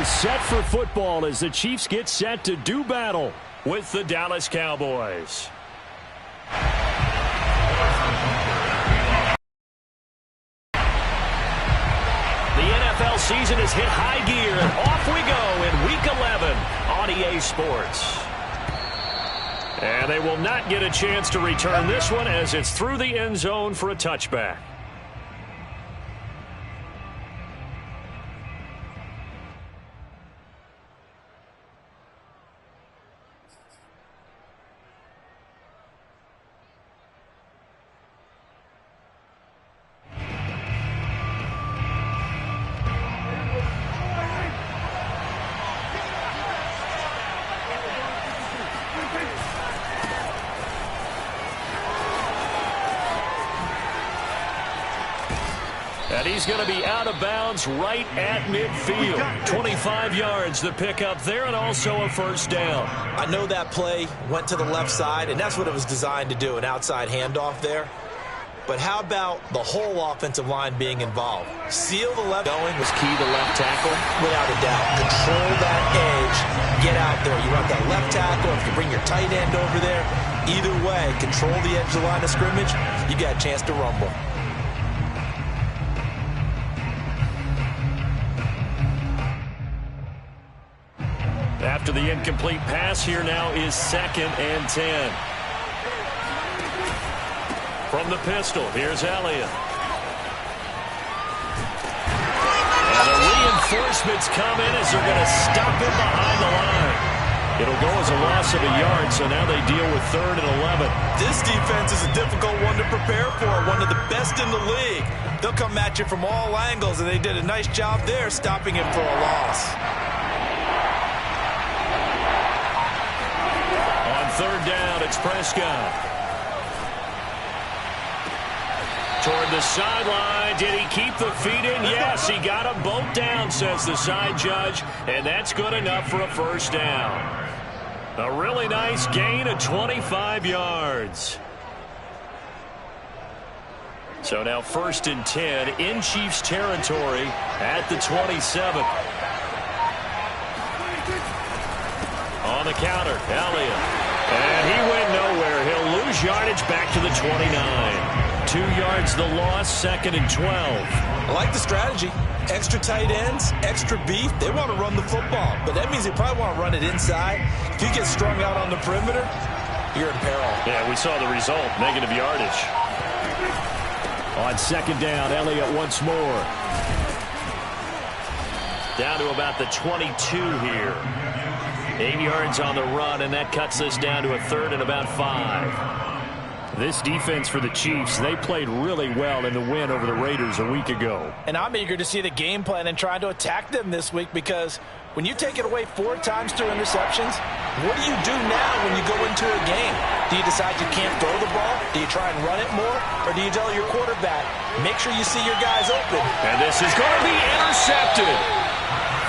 are set for football as the Chiefs get set to do battle with the Dallas Cowboys. The NFL season has hit high gear, and off we go in Week 11 on EA Sports. And they will not get a chance to return this one as it's through the end zone for a touchback. And he's going to be out of bounds right at midfield. 25 yards the pickup there, and also a first down. I know that play went to the left side, and that's what it was designed to do, an outside handoff there. But how about the whole offensive line being involved? Seal the left. Going was key to left tackle. Without a doubt. Control that edge. Get out there. You want that left tackle. If you bring your tight end over there, either way, control the edge of the line of scrimmage, you got a chance to rumble. After the incomplete pass, here now is 2nd and 10. From the pistol, here's Elliott. And the reinforcements come in as they're going to stop him behind the line. It'll go as a loss of a yard, so now they deal with 3rd and 11. This defense is a difficult one to prepare for, one of the best in the league. They'll come at you from all angles, and they did a nice job there stopping him for a loss. 3rd down, it's Prescott. Toward the sideline. Did he keep the feet in? Yes, he got them both down, says the side judge. And that's good enough for a first down. A really nice gain of 25 yards. So now 1st and 10 in Chiefs territory at the 27. On the counter, Elliott. And he went nowhere. He'll lose yardage back to the 29. 2 yards the loss, 2nd and 12. I like the strategy. Extra tight ends, extra beef. They want to run the football, but that means they probably want to run it inside. If you get strung out on the perimeter, you're in peril. Yeah, we saw the result, negative yardage. On 2nd down, Elliott once more. Down to about the 22 here. 8 yards on the run, and that cuts us down to a 3rd and about 5. This defense for the Chiefs, they played really well in the win over the Raiders a week ago. And I'm eager to see the game plan and try to attack them this week, because when you take it away 4 times through interceptions, what do you do now when you go into a game? Do you decide you can't throw the ball? Do you try and run it more? Or do you tell your quarterback, make sure you see your guys open? And this is going to be intercepted.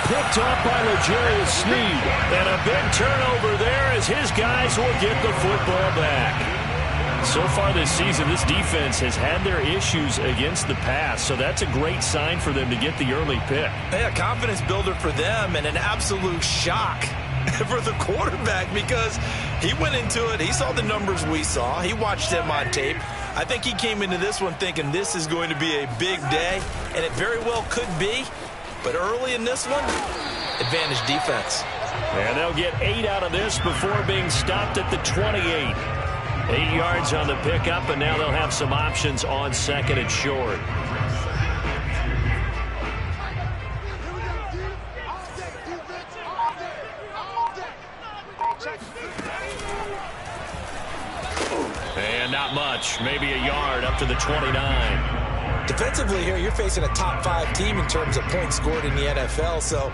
Picked up by L'Jarius Sneed. And a big turnover there as his guys will get the football back. So far this season, this defense has had their issues against the pass, so that's a great sign for them to get the early pick. Yeah, confidence builder for them, and an absolute shock for the quarterback, because he went into it, he saw the numbers we saw, he watched them on tape. I think he came into this one thinking this is going to be a big day, and it very well could be. But early in this one, advantage defense. And they'll get 8 out of this before being stopped at the 28. 8 yards on the pickup, and now they'll have some options on 2nd and short. And not much, maybe a yard up to the 29. Defensively here, you're facing a top 5 team in terms of points scored in the NFL. So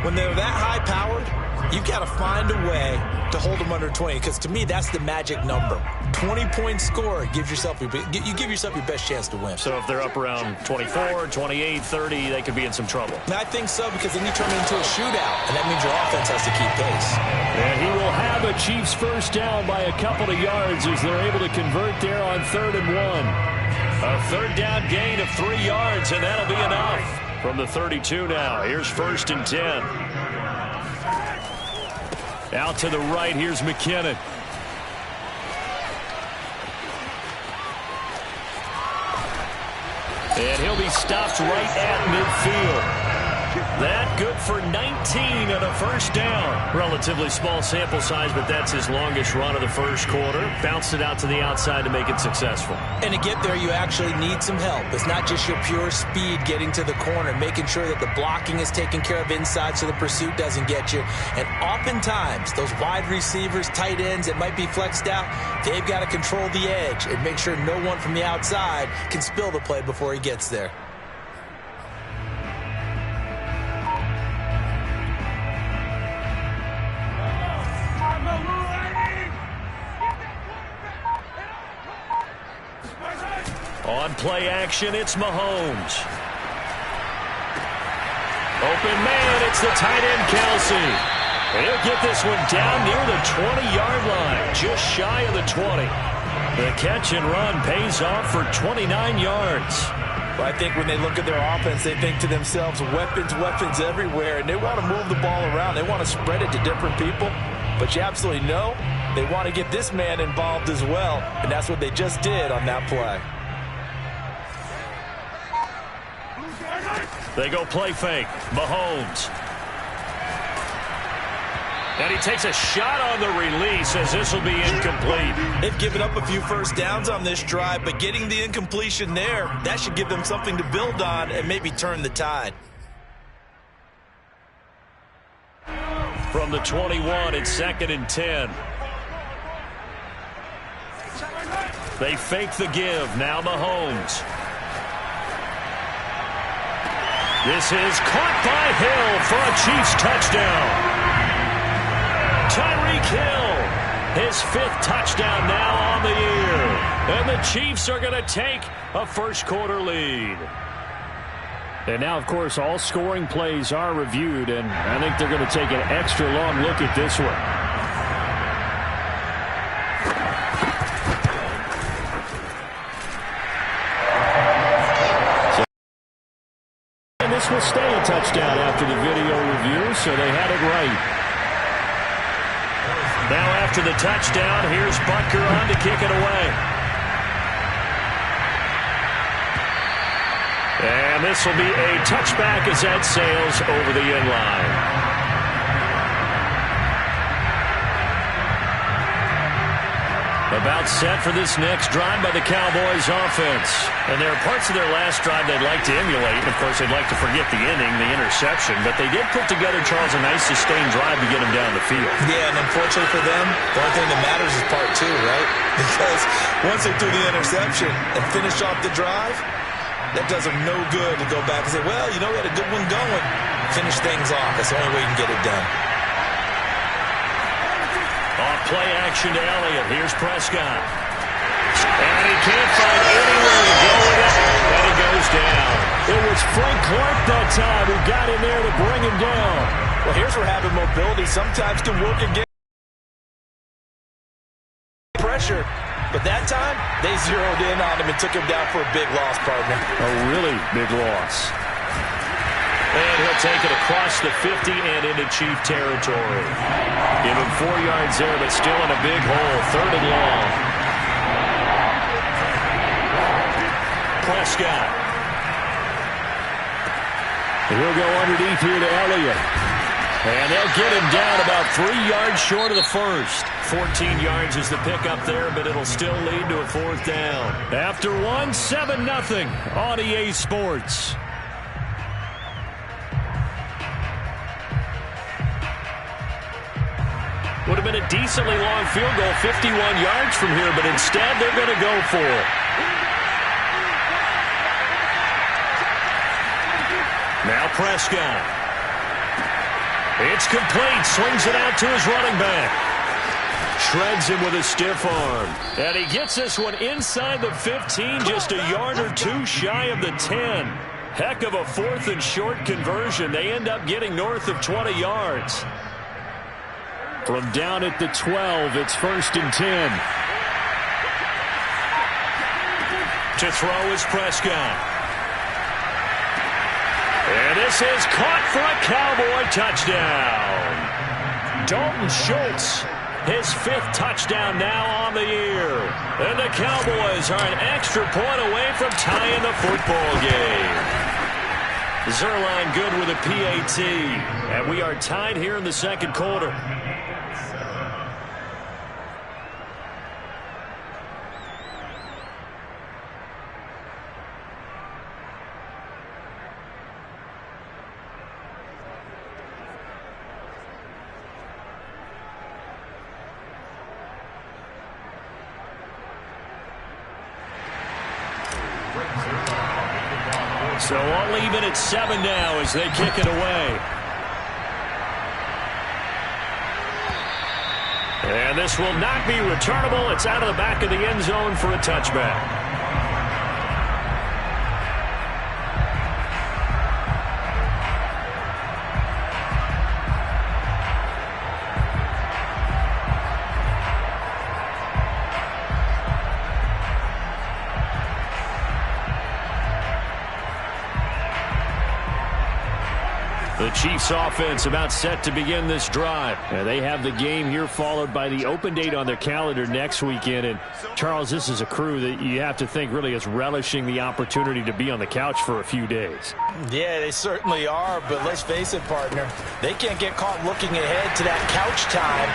when they're that high-powered, you've got to find a way to hold them under 20, because to me, that's the magic number. 20-point score gives yourself you give yourself your best chance to win. So if they're up around 24, 28, 30, they could be in some trouble. I think so, because then you turn it into a shootout, and that means your offense has to keep pace. And he will have a Chiefs first down by a couple of yards as they're able to convert there on 3rd and 1. A 3rd down gain of 3 yards, and that'll be enough. From the 32 now, here's 1st and 10. Out to the right, here's McKinnon. And he'll be stopped right at midfield. That good for 19 and a 1st down. Relatively small sample size, but that's his longest run of the 1st quarter. Bounced it out to the outside to make it successful. And to get there, you actually need some help. It's not just your pure speed getting to the corner, making sure that the blocking is taken care of inside so the pursuit doesn't get you. And oftentimes, those wide receivers, tight ends that might be flexed out, they've got to control the edge and make sure no one from the outside can spill the play before he gets there. On play action, it's Mahomes. Open man, it's the tight end, Kelsey. And he'll get this one down near the 20-yard line, just shy of the 20. The catch and run pays off for 29 yards. Well, I think when they look at their offense, they think to themselves, weapons, weapons everywhere, and they want to move the ball around. They want to spread it to different people. But you absolutely know they want to get this man involved as well, and that's what they just did on that play. They go play fake. Mahomes. And he takes a shot on the release as this will be incomplete. They've given up a few 1st downs on this drive, but getting the incompletion there, that should give them something to build on and maybe turn the tide. From the 21, it's 2nd and 10. They fake the give. Now Mahomes. This is caught by Hill for a Chiefs touchdown. Tyreek Hill, his 5th touchdown now on the year. And the Chiefs are going to take a 1st quarter lead. And now, of course, all scoring plays are reviewed, and I think they're going to take an extra long look at this one. This will stay a touchdown after the video review, so they had it right. Now after the touchdown, here's Butker on to kick it away. And this will be a touchback as that sails over the end line. About set for this next drive by the Cowboys offense. And there are parts of their last drive they'd like to emulate. And, of course, they'd like to forget the inning, the interception. But they did put together, Charles, a nice sustained drive to get them down the field. Yeah, and unfortunately for them, the only thing that matters is part 2, right? Because once they threw the interception and finished off the drive, that does them no good to go back and say, well, you know, we had a good one going. Finish things off. That's the only way you can get it done. Off play action to Elliott. Here's Prescott. And he can't find anywhere to go with it. And he goes down. It was Frank Clark that time who got in there to bring him down. Well, here's where having mobility sometimes can work against pressure. But that time, they zeroed in on him and took him down for a big loss, partner. A really big loss. And he'll take it across the 50 and into Chief territory. Give him 4 yards there, but still in a big hole. 3rd and long. Prescott. He'll go underneath here to Elliott. And they'll get him down about 3 yards short of the 1st. 14 yards is the pickup there, but it'll still lead to a 4th down. After one, 7-0 on EA Sports. Would have been a decently long field goal, 51 yards from here, but instead they're going to go for it. Now Prescott. It's complete. Swings it out to his running back. Shreds him with a stiff arm. And he gets this one inside the 15, just a yard or 2 shy of the 10. Heck of a 4th and short conversion. They end up getting north of 20 yards. From down at the 12, it's 1st and 10. To throw is Prescott. This is caught for a Cowboy touchdown. Dalton Schultz, his 5th touchdown now on the year. And the Cowboys are an extra point away from tying the football game. Zerline good with a PAT. And we are tied here in the second quarter. So all even at 7 now as they kick it away. And this will not be returnable. It's out of the back of the end zone for a touchback. The Chiefs offense about set to begin this drive. They have the game here followed by the open date on their calendar next weekend. And Charles, this is a crew that you have to think really is relishing the opportunity to be on the couch for a few days. Yeah, they certainly are. But let's face it, partner, they can't get caught looking ahead to that couch time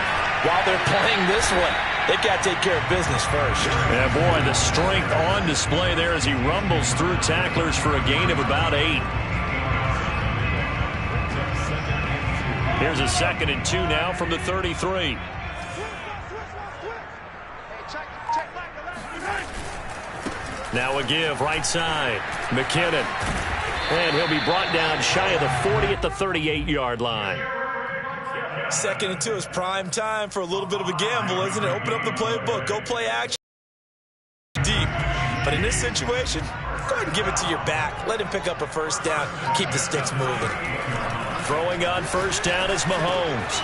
while they're playing this one. They've got to take care of business first. Yeah, boy, the strength on display there as he rumbles through tacklers for a gain of about 8. Here's a 2nd and 2 now from the 33. Now a give right side. McKinnon. And he'll be brought down shy of the 40 at the 38-yard line. 2nd and 2 is prime time for a little bit of a gamble, isn't it? Open up the playbook. Go play action deep. But in this situation, go ahead and give it to your back. Let him pick up a first down. Keep the sticks moving. Throwing on first down is Mahomes.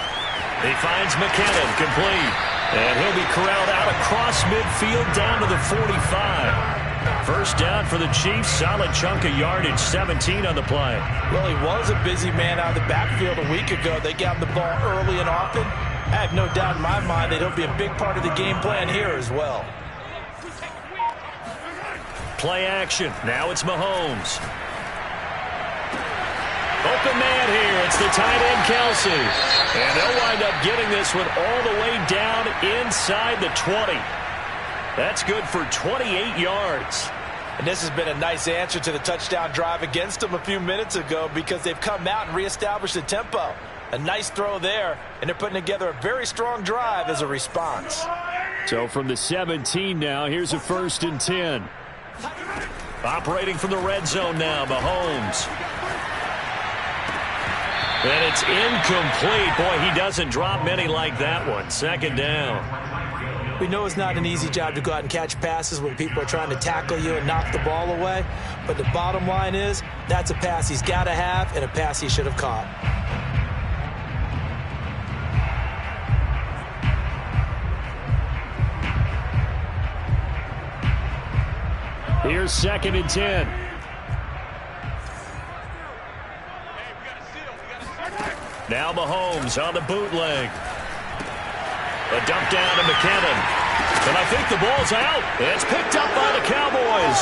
He finds McKinnon complete. And he'll be corralled out across midfield down to the 45. First down for the Chiefs. Solid chunk of yardage, 17 on the play. Well, he was a busy man out of the backfield a week ago. They got him the ball early and often. I have no doubt in my mind that he'll be a big part of the game plan here as well. Play action. Now it's Mahomes. Open man here. It's the tight end, Kelsey. And they'll wind up getting this one all the way down inside the 20. That's good for 28 yards. And this has been a nice answer to the touchdown drive against them a few minutes ago because they've come out and reestablished the tempo. A nice throw there, and they're putting together a very strong drive as a response. So from the 17 now, here's a 1st and 10. Operating from the red zone now, Mahomes. And it's incomplete. Boy, he doesn't drop many like that one. 2nd down. We know it's not an easy job to go out and catch passes when people are trying to tackle you and knock the ball away. But the bottom line is, that's a pass he's got to have and a pass he should have caught. Here's 2nd and 10. Now Mahomes on the bootleg. A dump down to McKinnon. And I think the ball's out. It's picked up by the Cowboys.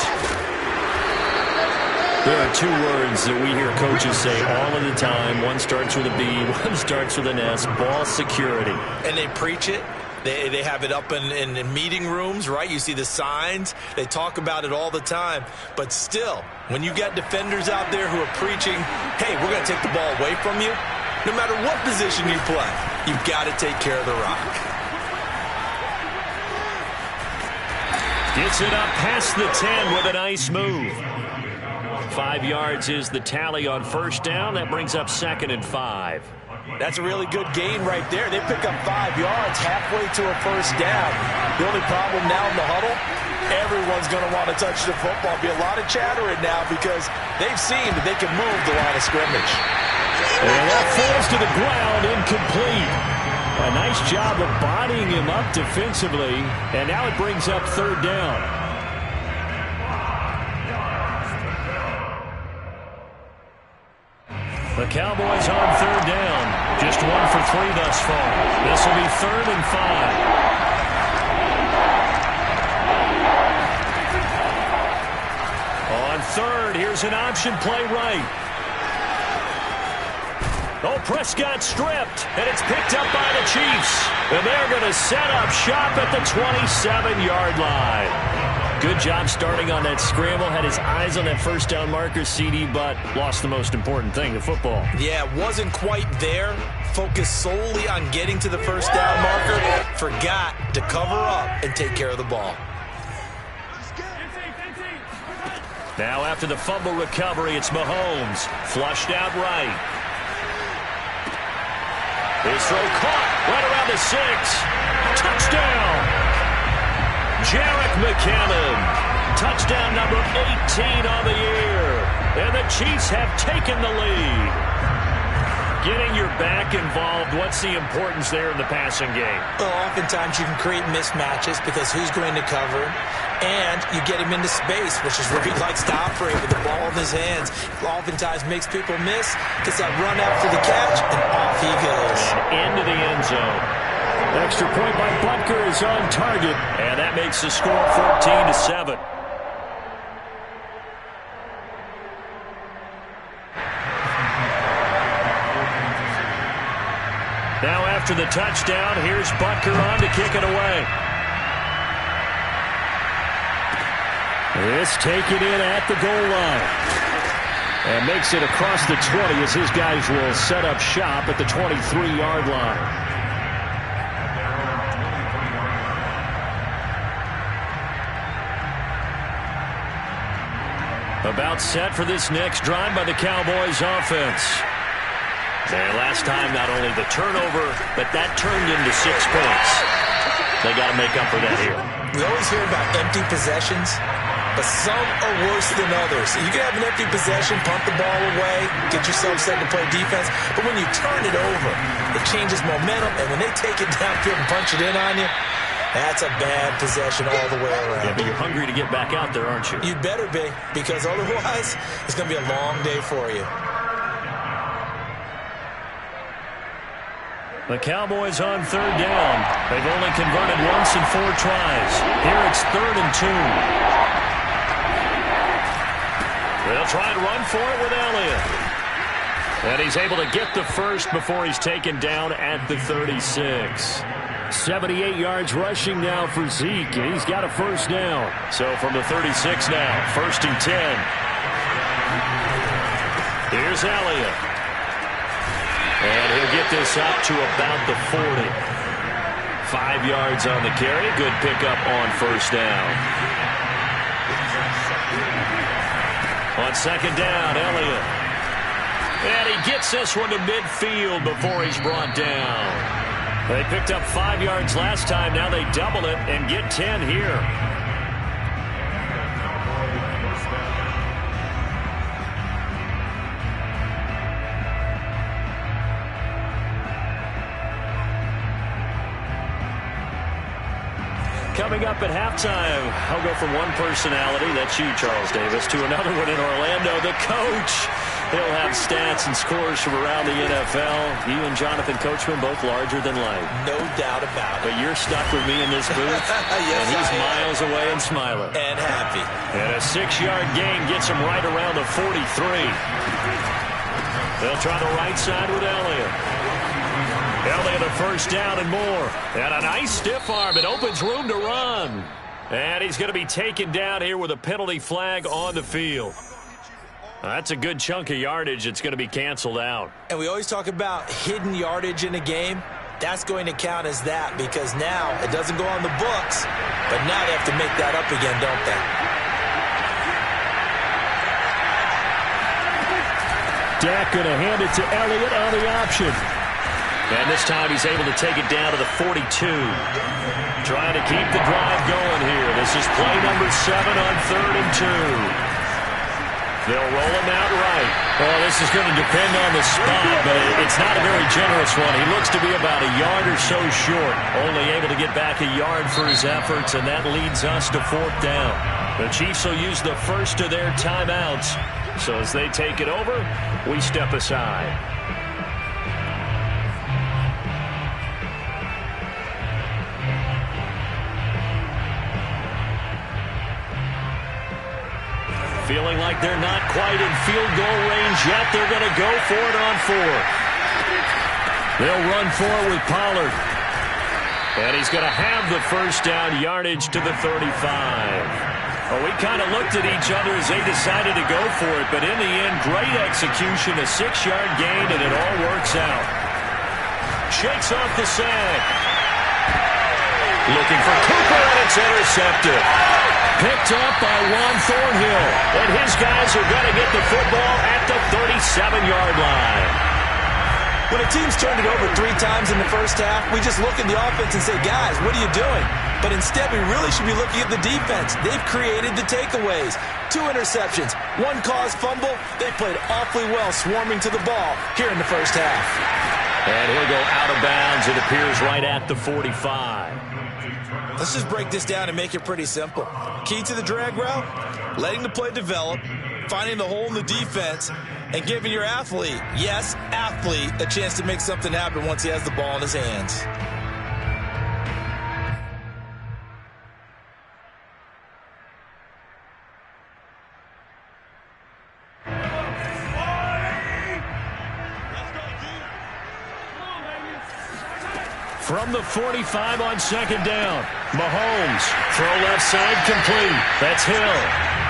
There are 2 words that we hear coaches say all of the time. One starts with a B, one starts with an S. Ball security. And they preach it. They have it up in meeting rooms, right? You see the signs. They talk about it all the time. But still, when you got defenders out there who are preaching, hey, we're going to take the ball away from you, no matter what position you play, you've got to take care of the rock. Gets it up past the 10 with a nice move. 5 yards is the tally on first down. That brings up 2nd and 5. That's a really good gain right there. They pick up 5 yards halfway to a first down. The only problem now in the huddle, everyone's going to want to touch the football. Be a lot of chattering now because they've seen that they can move the line of scrimmage. And that falls to the ground, incomplete. A nice job of bodying him up defensively, and now it brings up 3rd down. Cowboys on third down. Just 1 for 3 thus far. This will be 3rd and 5. On third, here's an option play right. Oh, Prescott stripped, and it's picked up by the Chiefs. And they're going to set up shop at the 27-yard line. Good job starting on that scramble. Had his eyes on that first down marker, CD, but lost the most important thing, the football. Yeah, wasn't quite there. Focused solely on getting to the first down marker. Forgot to cover up and take care of the ball. Now after the fumble recovery, it's Mahomes. Flushed out right. His throw caught right around the 6. Touchdown! Jerick McKinnon. Touchdown number 18 on the year. And the Chiefs have taken the lead. Getting your back involved, what's the importance there in the passing game? Well, oftentimes you can create mismatches because who's going to cover? And you get him into space, which is where he likes to operate with the ball in his hands. Oftentimes makes people miss, gets that run after the catch, and off he goes. And into the end zone. Extra point by Butker is on target, and that makes the score 14-7. Now after the touchdown, here's Butker on to kick it away. This taken in at the goal line. And makes it across the 20 as his guys will set up shop at the 23-yard line. About set for this next drive by the Cowboys offense. And last time, not only the turnover, but that turned into 6 points. They got to make up for that here. We always hear about empty possessions, but some are worse than others. You can have an empty possession, pump the ball away, get yourself set to play defense, but when you turn it over, it changes momentum, and when they take it downfield and punch it in on you, that's a bad possession all the way around. Yeah, but you're hungry to get back out there, aren't you? You'd better be, because otherwise, it's going to be a long day for you. The Cowboys on third down. They've only converted once in 4 tries. Here it's 3rd and 2. They'll try and run for it with Elliott. And he's able to get the first before he's taken down at the 36. 78 yards rushing now for Zeke, and he's got a first down. So from the 36 now, 1st and 10. Here's Elliott. And he'll get this up to about the 40. 5 yards on the carry. Good pickup on first down. On second down, Elliott. And he gets this one to midfield before he's brought down. They picked up 5 yards last time. Now they double it and get 10 here. Coming up at halftime, I'll go from one personality, that's you, Charles Davis, to another one in Orlando, the coach. He'll have stats and scores from around the NFL. You and Jonathan Coachman, both larger than life. No doubt about it. But you're stuck with me in this booth, yes, and he's miles away and smiling. And happy. And a 6-yard gain gets him right around the 43. They'll try the right side with Elliott. Elliott a first down and more. And a nice stiff arm. It opens room to run. And he's going to be taken down here with a penalty flag on the field. That's a good chunk of yardage. It's going to be canceled out. And we always talk about hidden yardage in a game. That's going to count as that because now it doesn't go on the books, but now they have to make that up again, don't they? Dak going to hand it to Elliott on the option. And this time he's able to take it down to the 42. Trying to keep the drive going here. This is play number 7 on 3rd and 2. They'll roll him out right. Well, this is going to depend on the spot, but it's not a very generous one. He looks to be about a yard or so short. Only able to get back a yard for his efforts, and that leads us to 4th down. The Chiefs will use the first of their timeouts So as they take it over, we step aside. Feeling like they're not quite in field goal range yet. They're going to go for it on 4th. They'll run for it with Pollard. And he's going to have the first down yardage to the 35. Well, we kind of looked at each other as they decided to go for it, but in the end, great execution, a 6-yard gain, and it all works out. Shakes off the sag. Looking for Cooper, and it's intercepted. Picked up by Juan Thornhill, and his guys are going to get the football at the 37-yard line. When a team's turned it over 3 times in the first half, we just look at the offense and say, guys, what are you doing? But instead, we really should be looking at the defense. They've created the takeaways. 2 interceptions, 1 caused fumble. They played awfully well swarming to the ball here in the first half. And he'll go out of bounds. It appears right at the 45. Let's just break this down and make it pretty simple. Key to the drag route, letting the play develop, finding the hole in the defense, and giving your athlete, yes, athlete, a chance to make something happen once he has the ball in his hands. From the 45 on 2nd down, Mahomes, throw left side complete. That's Hill.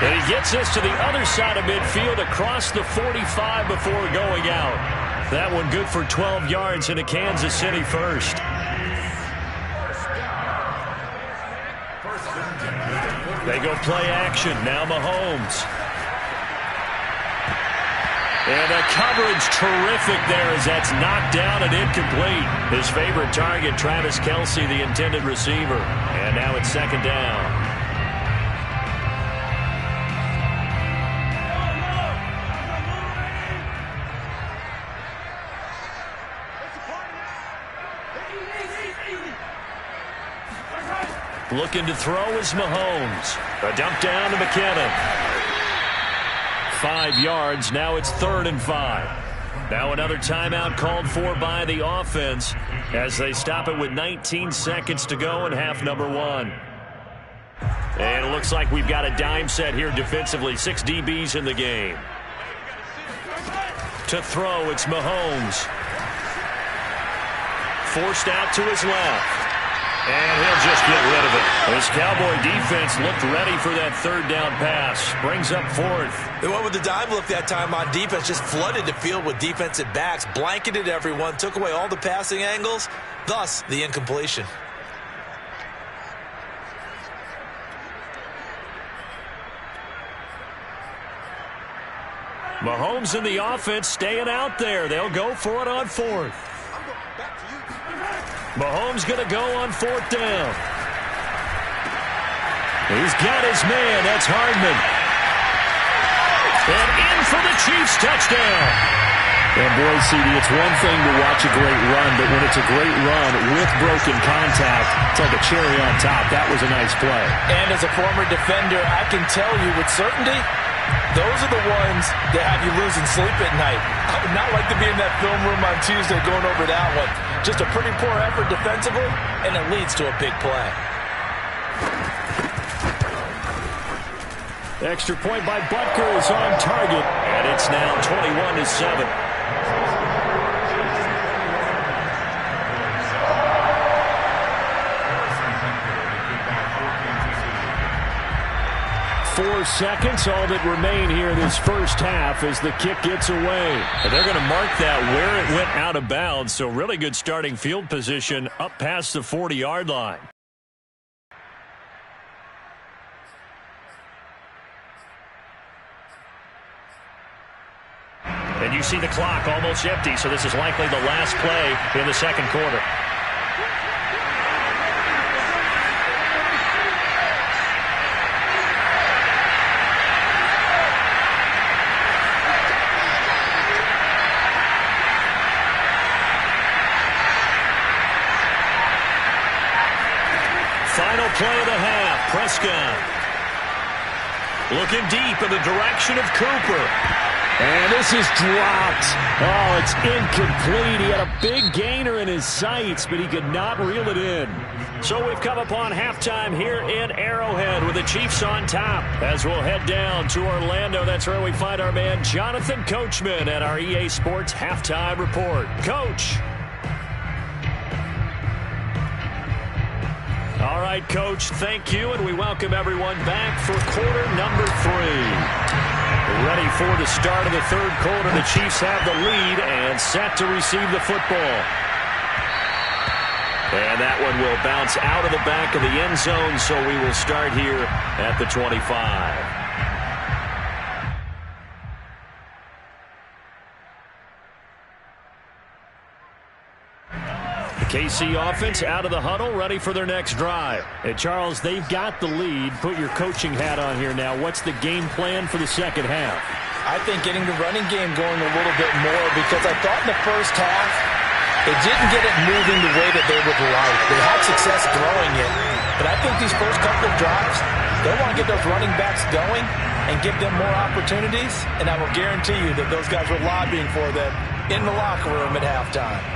And he gets us to the other side of midfield across the 45 before going out. That one good for 12 yards into Kansas City first. They go play action. Now Mahomes. And the coverage terrific there as that's knocked down and incomplete. His favorite target, Travis Kelce, the intended receiver. And now it's 2nd down. Looking to throw is Mahomes. A dump down to McKinnon. 5 yards. Now it's 3rd and 5. Now another timeout called for by the offense as they stop it with 19 seconds to go in half number 1. And it looks like we've got a dime set here defensively. 6 DBs in the game. To throw, it's Mahomes. Forced out to his left. And he'll just get rid of it. This Cowboy defense looked ready for that 3rd down pass. Brings up 4th. They went with the dime look that time on defense. Just flooded the field with defensive backs. Blanketed everyone. Took away all the passing angles. Thus, the incompletion. Mahomes and the offense staying out there. They'll go for it on 4th. Mahomes going to go on 4th down. He's got his man. That's Hardman. And in for the Chiefs touchdown. And boy, CD, it's one thing to watch a great run, but when it's a great run with broken contact, it's like a cherry on top. That was a nice play. And as a former defender, I can tell you with certainty, those are the ones that have you losing sleep at night. I would not like to be in that film room on Tuesday going over that one. Just a pretty poor effort defensively, and it leads to a big play. Extra point by Butker is on target, and it's now 21-7. 4 seconds, all that remain here in this first half as the kick gets away. And they're going to mark that where it went out of bounds, so really good starting field position up past the 40-yard line. And you see the clock almost empty, so this is likely the last play in the second quarter. Final play of the half. Prescott. Looking deep in the direction of Cooper. And this is dropped. Oh, it's incomplete. He had a big gainer in his sights, but he could not reel it in. So we've come upon halftime here in Arrowhead with the Chiefs on top. As we'll head down to Orlando, that's where we find our man Jonathan Coachman at our EA Sports Halftime Report. Coach. All right, Coach, thank you, and we welcome everyone back for quarter number 3. Ready for the start of the third quarter. The Chiefs have the lead and set to receive the football. And that one will bounce out of the back of the end zone, so we will start here at the 25. KC offense out of the huddle, ready for their next drive. And Charles, they've got the lead. Put your coaching hat on here now. What's the game plan for the second half? I think getting the running game going a little bit more, because I thought in the first half they didn't get it moving the way that they would like. They had success throwing it, but I think these first couple of drives, they want to get those running backs going and give them more opportunities, and I will guarantee you that those guys were lobbying for them in the locker room at halftime.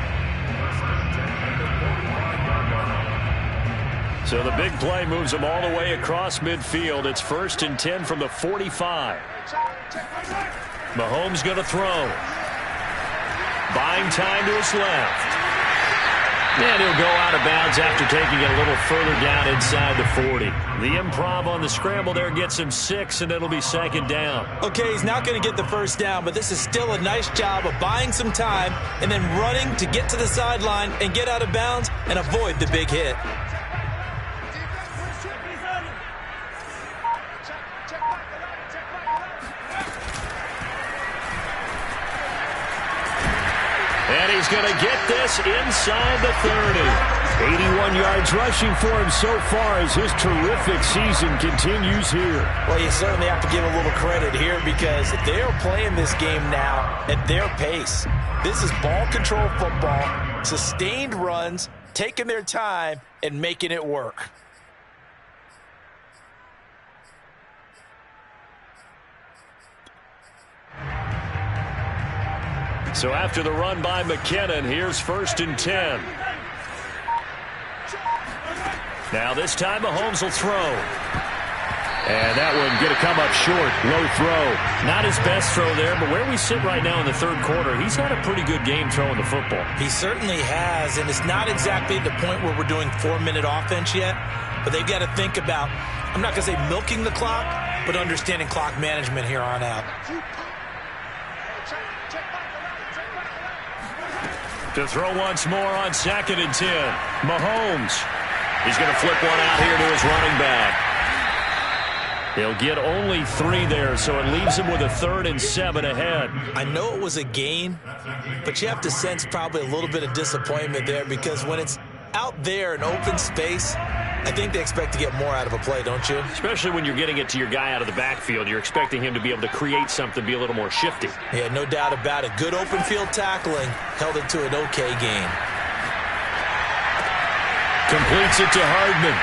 So the big play moves them all the way across midfield. It's 1st and 10 from the 45. Mahomes going to throw. Buying time to his left. And he'll go out of bounds after taking it a little further down inside the 40. The improv on the scramble there gets him 6, and it'll be 2nd down. Okay, he's not going to get the first down, but this is still a nice job of buying some time and then running to get to the sideline and get out of bounds and avoid the big hit. And he's going to get this inside the 30. 81 yards rushing for him so far as his terrific season continues here. Well, you certainly have to give a little credit here, because they are playing this game now at their pace. This is ball control football, sustained runs, taking their time, and making it work. So after the run by McKinnon, here's 1st and 10. Now this time Mahomes will throw. And that one going to come up short. Low throw. Not his best throw there, but where we sit right now in the third quarter, he's had a pretty good game throwing the football. He certainly has, and it's not exactly the point where we're doing 4-minute offense yet, but they've got to think about, I'm not going to say milking the clock, but understanding clock management here on out. To throw once more on 2nd and 10. Mahomes. He's going to flip one out here to his running back. He'll get only 3 there, so it leaves him with a 3rd and 7 ahead. I know it was a gain, but you have to sense probably a little bit of disappointment there, because when it's out there in open space, I think they expect to get more out of a play, don't you? Especially when you're getting it to your guy out of the backfield. You're expecting him to be able to create something, be a little more shifty. Yeah, no doubt about it. Good open field tackling held it to an okay gain. Completes it to Hardman.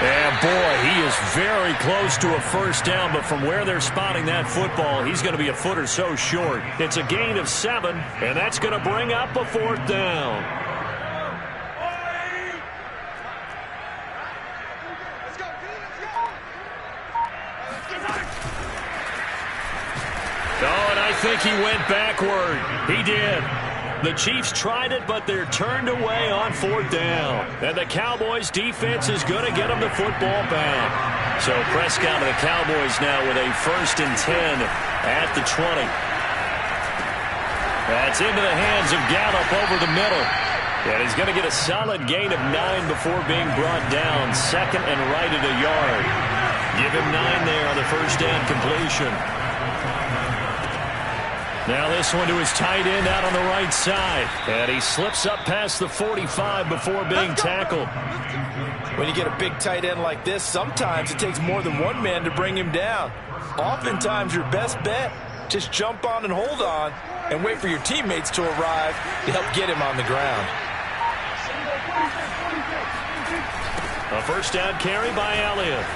And boy, he is very close to a first down, but from where they're spotting that football, he's going to be a foot or so short. It's a gain of 7, and that's going to bring up a 4th down. Oh, and I think he went backward. He did. The Chiefs tried it, but they're turned away on 4th down. And the Cowboys' defense is going to get them the football back. So Prescott and the Cowboys now with a 1st and 10 at the 20. That's into the hands of Gallup over the middle. And he's going to get a solid gain of 9 before being brought down. 2nd and right at a yard. Give him 9 there on the first down completion. Now this one to his tight end out on the right side. And he slips up past the 45 before being tackled. When you get a big tight end like this, sometimes it takes more than one man to bring him down. Oftentimes your best bet, just jump on and hold on and wait for your teammates to arrive to help get him on the ground. A first down carry by Elliott.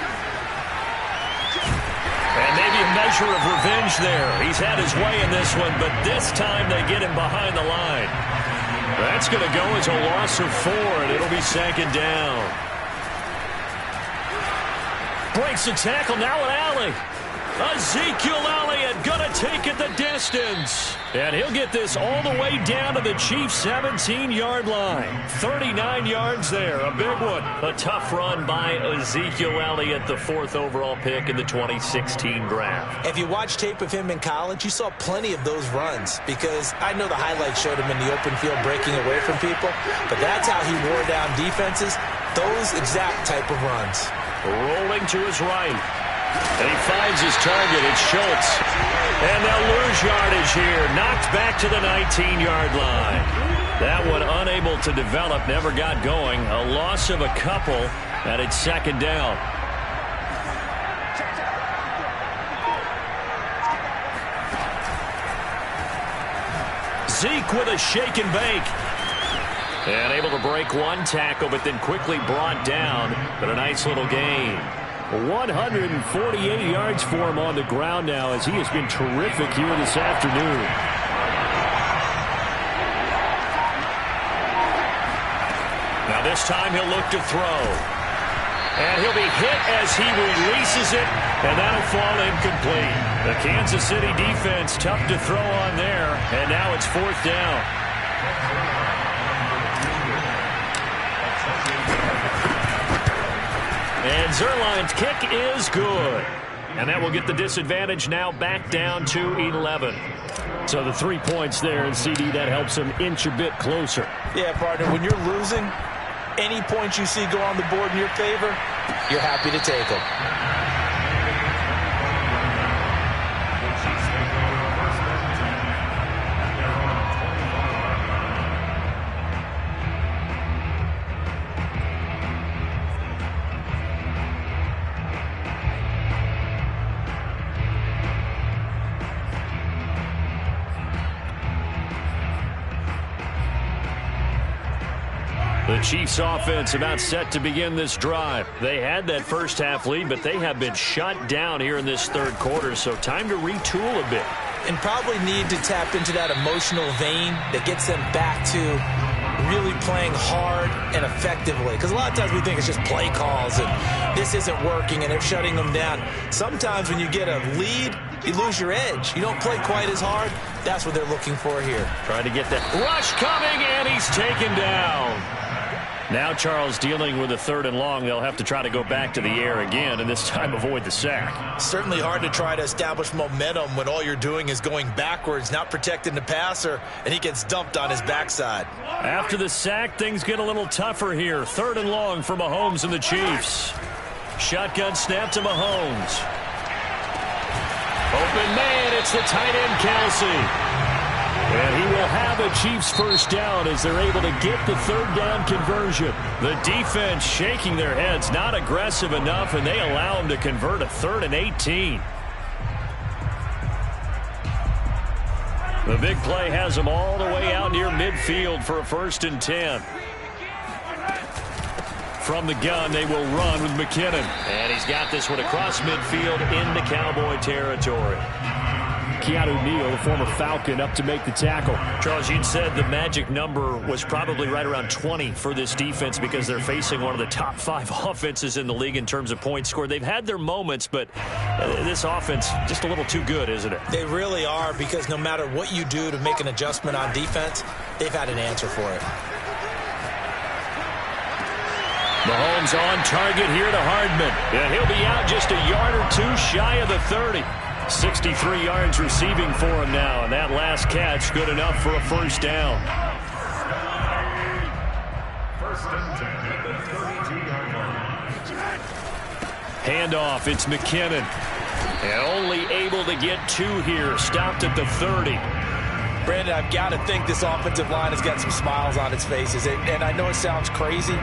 And maybe a measure of revenge there. He's had his way in this one, but this time they get him behind the line. That's going to go as a loss of 4, and it'll be 2nd down. Breaks the tackle, now an alley. Ezekiel Elliott going to take it the distance. And he'll get this all the way down to the Chiefs' 17-yard line. 39 yards there, a big one. A tough run by Ezekiel Elliott, the 4th overall pick in the 2016 draft. If you watch tape of him in college, you saw plenty of those runs because I know the highlights showed him in the open field breaking away from people, but that's how he wore down defenses, those exact type of runs. Rolling to his right. And he finds his target. It's Schultz. And they'll lose yardage here. Knocked back to the 19-yard line. That one unable to develop. Never got going. A loss of a couple. And it's 2nd down. Zeke with a shake and bake. And able to break one tackle, but then quickly brought down. But a nice little gain. 148 yards for him on the ground now as he has been terrific here this afternoon. Now this time he'll look to throw. And he'll be hit as he releases it, and that'll fall incomplete. The Kansas City defense tough to throw on there, and now it's 4th down. And Zerline's kick is good. And that will get the disadvantage now back down to 11. So the 3 points there, and CD, that helps him inch a bit closer. Yeah, partner, when you're losing, any points you see go on the board in your favor, you're happy to take them. The Chiefs offense about set to begin this drive. They had that first half lead, but they have been shut down here in this 3rd quarter, so time to retool a bit. And probably need to tap into that emotional vein that gets them back to really playing hard and effectively. Because a lot of times we think it's just play calls and this isn't working and they're shutting them down. Sometimes when you get a lead, you lose your edge. You don't play quite as hard. That's what they're looking for here. Trying to get that rush coming, and he's taken down. Now Charles dealing with a 3rd and long. They'll have to try to go back to the air again, and this time avoid the sack. Certainly hard to try to establish momentum when all you're doing is going backwards, not protecting the passer, and he gets dumped on his backside. After the sack, things get a little tougher here. 3rd and long for Mahomes and the Chiefs. Shotgun snap to Mahomes. Open man, it's the tight end Kelsey. And he will have a Chiefs 1st down as they're able to get the 3rd down conversion. The defense shaking their heads, not aggressive enough, and they allow him to convert a 3rd and 18. The big play has them all the way out near midfield for a 1st and 10. From the gun, they will run with McKinnon. And he's got this one across midfield into Cowboy territory. Keanu Neal, the former Falcon, up to make the tackle. Charles, you'd said the magic number was probably right around 20 for this defense because they're facing one of the top 5 offenses in the league in terms of points scored. They've had their moments, but this offense just a little too good, isn't it? They really are, because no matter what you do to make an adjustment on defense, they've had an answer for it. Mahomes on target here to Hardman. And he'll be out just a yard or 2 shy of the 30. 63 yards receiving for him now, and that last catch good enough for a 1st down. Handoff, it's McKinnon. And only able to get 2 here, stopped at the 30. Brandon, I've got to think this offensive line has got some smiles on its faces. And I know it sounds crazy,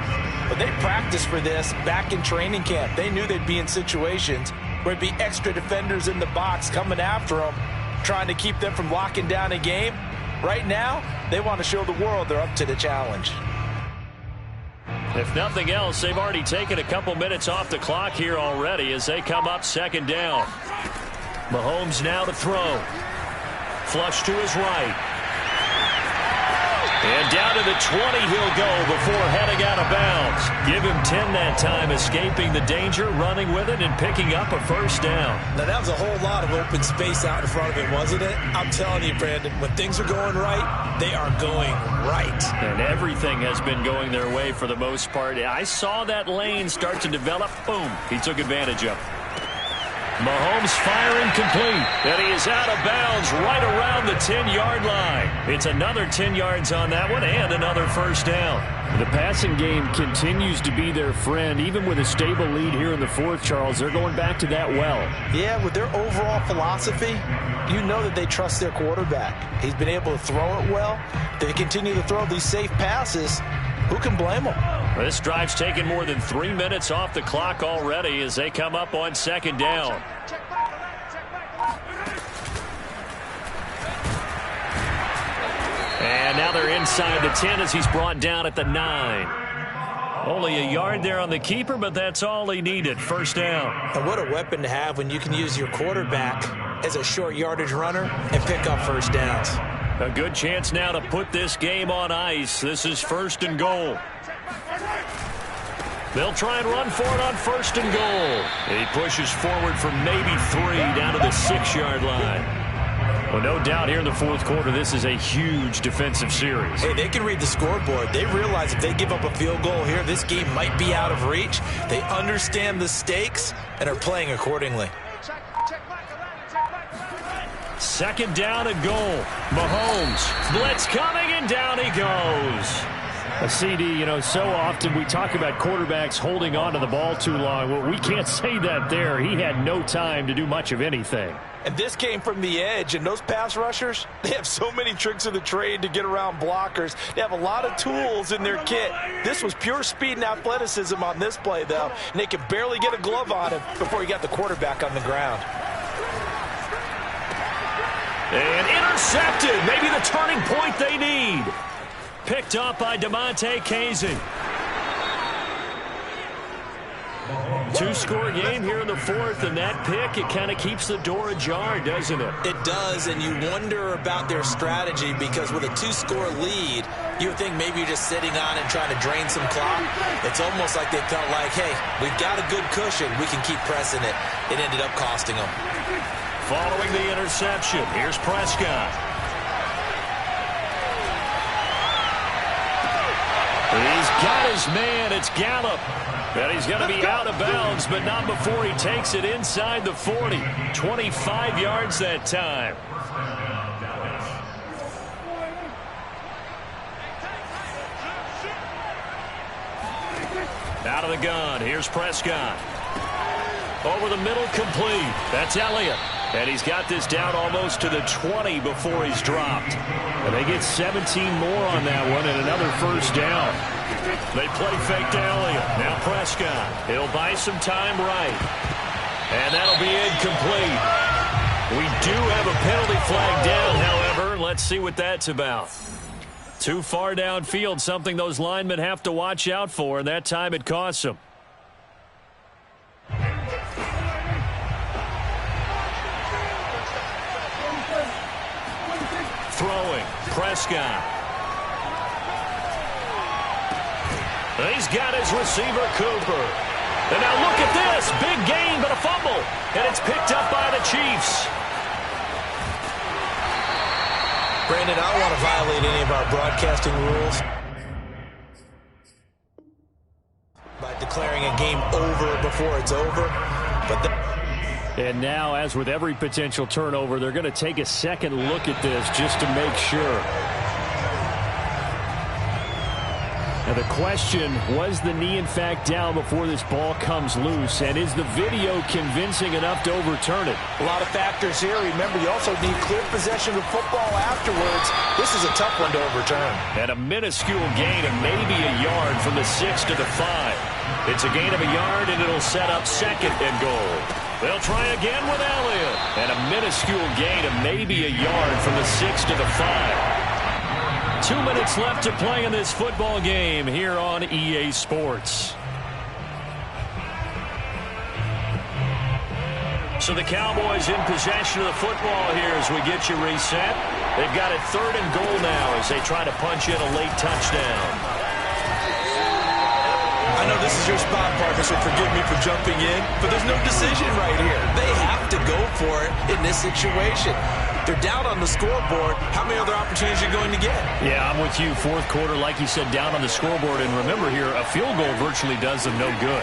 but they practiced for this back in training camp. They knew they'd be in situations where it'd be extra defenders in the box coming after them, trying to keep them from locking down a game. Right now, they want to show the world they're up to the challenge. If nothing else, they've already taken a couple minutes off the clock here already as they come up 2nd down. Mahomes now to throw. Flush to his right. And down to the 20 he'll go before heading out of bounds. Give him 10 that time, escaping the danger, running with it, and picking up a first down. Now, that was a whole lot of open space out in front of him, wasn't it? I'm telling you, Brandon, when things are going right, they are going right. And everything has been going their way for the most part. I saw that lane start to develop. Boom. He took advantage of it. Mahomes firing complete, and he is out of bounds right around the 10-yard line. It's another 10 yards on that one and another first down. The passing game continues to be their friend. Even with a stable lead here in the fourth, Charles, they're going back to that well. Yeah, with their overall philosophy, you know that they trust their quarterback. He's been able to throw it well. They continue to throw these safe passes. Who can blame them? This drive's taken more than 3 minutes off the clock already as they come up on second down. And now they're inside the 10 as he's brought down at the 9. Only a yard there on the keeper, but that's all he needed. First down. And what a weapon to have when you can use your quarterback as a short yardage runner and pick up first downs. A good chance now to put this game on ice. This is first and goal. They'll try and run for it on first and goal. He pushes forward for maybe 3 down to the 6-yard line. Well, no doubt here in the fourth quarter, this is a huge defensive series. Hey, they can read the scoreboard. They realize if they give up a field goal here, this game might be out of reach. They understand the stakes and are playing accordingly. Second down and goal. Mahomes, blitz coming, and down he goes. A CD, you know, so often we talk about quarterbacks holding on to the ball too long. Well, we can't say that there. He had no time to do much of anything. And this came from the edge, and those pass rushers, they have so many tricks of the trade to get around blockers. They have a lot of tools in their kit. This was pure speed and athleticism on this play, though, and they could barely get a glove on him before he got the quarterback on the ground. And intercepted. Maybe the turning point they need. Picked up by DeMonte Kazin. Two-score game here in the fourth, and that pick, it kind of keeps the door ajar, doesn't it? It does, and you wonder about their strategy because with a 2-score lead, you would think maybe you're just sitting on and trying to drain some clock. It's almost like they felt like, hey, we've got a good cushion. We can keep pressing it. It ended up costing them. Following the interception, here's Prescott. He's got his man. It's Gallup. And he's going to be out of bounds, but not before he takes it inside the 40. 25 yards that time. Out of the gun. Here's Prescott. Over the middle, complete. That's Elliott. And he's got this down almost to the 20 before he's dropped. And they get 17 more on that one and another first down. They play fake to Elliott. Now Prescott. He'll buy some time right. And that'll be incomplete. We do have a penalty flag down, however. Let's see what that's about. Too far downfield, something those linemen have to watch out for, and that time it costs them. Throwing, Prescott. He's got his receiver, Cooper. And now look at this. Big gain, but a fumble. And it's picked up by the Chiefs. Brandon, I don't want to violate any of our broadcasting rules by declaring a game over before it's over. But and now, as with every potential turnover, they're going to take a second look at this just to make sure. Now the question, was the knee in fact down before this ball comes loose? And is the video convincing enough to overturn it? A lot of factors here. Remember, you also need clear possession of football afterwards. This is a tough one to overturn. And a minuscule gain of maybe a yard from the 6 to the 5. It's a gain of a yard, and it'll set up second and goal. They'll try again with Elliott. And a minuscule gain of maybe a yard from the 6 to the 5. 2 minutes left to play in this football game here on EA Sports. So the Cowboys in possession of the football here as we get you reset. They've got it 3rd and goal now as they try to punch in a late touchdown. I know this is your spot, partner, so forgive me for jumping in, but there's no decision right here. They have to go for it in this situation. They're down on the scoreboard. How many other opportunities are you going to get? Yeah, I'm with you. 4th quarter, like you said, down on the scoreboard. And remember here, a field goal virtually does them no good.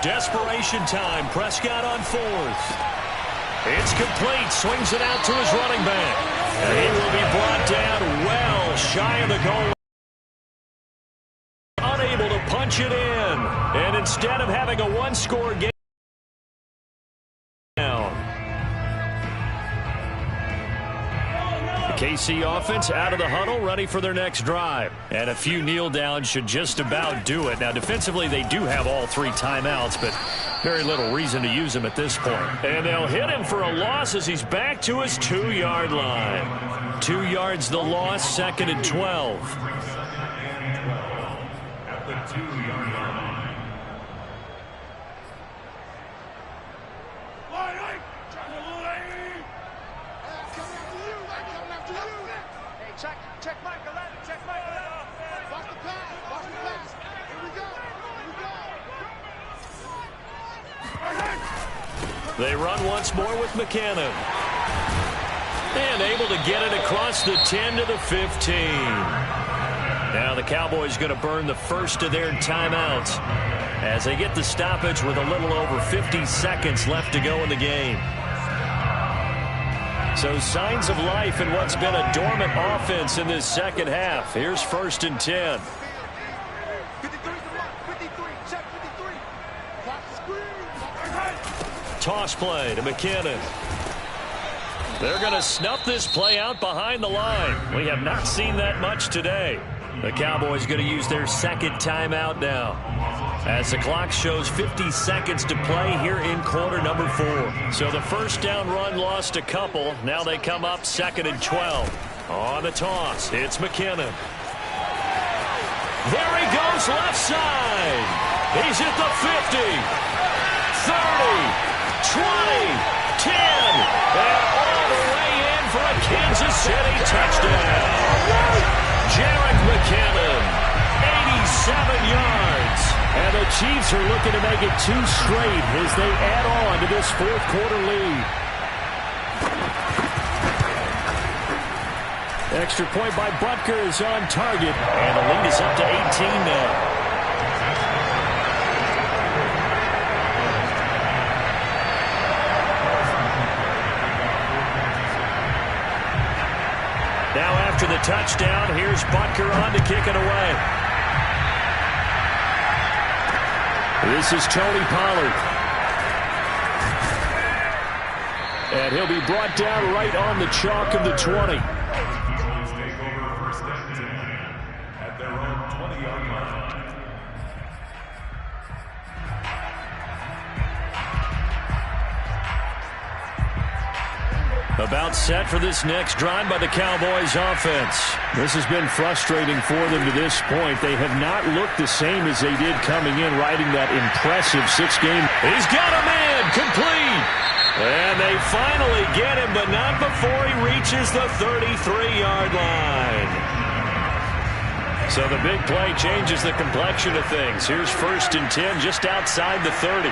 Desperation time. Prescott on 4th. It's complete. Swings it out to his running back. And he will be brought down well shy of the goal. Unable to punch it in. And instead of having a one-score game, KC offense out of the huddle, ready for their next drive. And a few kneel downs should just about do it. Now, defensively, they do have all 3 timeouts, but very little reason to use them at this point. And they'll hit him for a loss as he's back to his 2-yard line. 2 yards the loss, 2nd and 12. At the 2-yard line. Check Michael out. Check Michael out. Watch the pass. Watch the pass. Here we go. Here we go. They run once more with McKinnon. And able to get it across the 10 to the 15. Now the Cowboys going to burn the first of their timeouts as they get the stoppage with a little over 50 seconds left to go in the game. So signs of life in what's been a dormant offense in this second half. Here's 1st and 10. 53, check 53. Watch the screen. Toss play to McKinnon. They're going to snuff this play out behind the line. We have not seen that much today. The Cowboys going to use their 2nd timeout now, as the clock shows 50 seconds to play here in quarter number 4. So the first down run lost a couple. Now they come up 2nd and 12. On the toss, it's McKinnon. There he goes left side. He's at the 50, 30, 20, 10, and all the way in for a Kansas City touchdown. Jarek McKinnon, 87 yards. And the Chiefs are looking to make it 2 straight as they add on to this 4th quarter lead. Extra point by Butker is on target, and the lead is up to 18 now. Now after the touchdown, here's Butker on to kick it away. This is Tony Pollard. And he'll be brought down right on the chalk of the 20. Take over 1st and 10 at their own 20-yard line. About set for this next drive by the Cowboys offense. This has been frustrating for them to this point. They have not looked the same as they did coming in, riding that impressive 6-game. He's got a man, complete. And they finally get him, but not before he reaches the 33-yard line. So the big play changes the complexion of things. Here's 1st and 10 just outside the 30.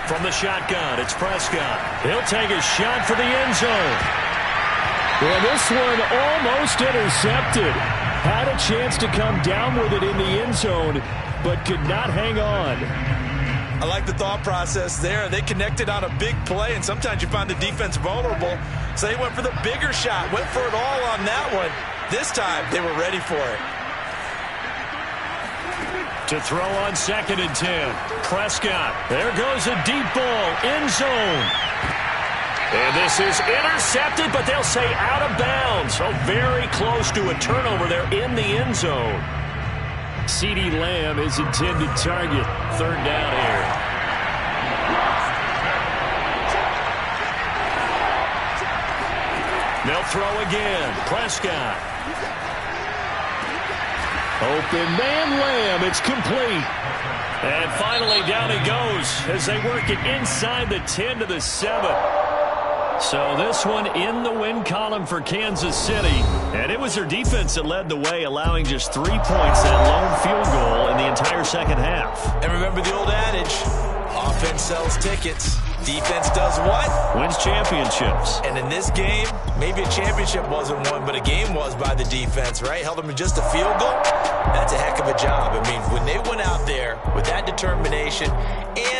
From the shotgun, it's Prescott. He'll take a shot for the end zone. Well, this one almost intercepted. Had a chance to come down with it in the end zone, but could not hang on. I like the thought process there. They connected on a big play, and sometimes you find the defense vulnerable. So they went for the bigger shot, went for it all on that one. This time, they were ready for it. To throw on 2nd and 10. Prescott. There goes a deep ball. End zone. And this is intercepted, but they'll say out of bounds. So very close to a turnover there in the end zone. CeeDee Lamb is intended target. 3rd down here. They'll throw again. Prescott. Open man, Lamb. It's complete. And finally down he goes as they work it inside the 10 to the 7. So this one in the win column for Kansas City. And it was their defense that led the way, allowing just 3 points, that lone field goal in the entire second half. And remember the old adage, offense sells tickets. Defense does what? Wins championships. And in this game, maybe a championship wasn't won, but a game was by the defense, right? Held them to just a field goal. That's a heck of a job. I mean, when they went out there with that determination and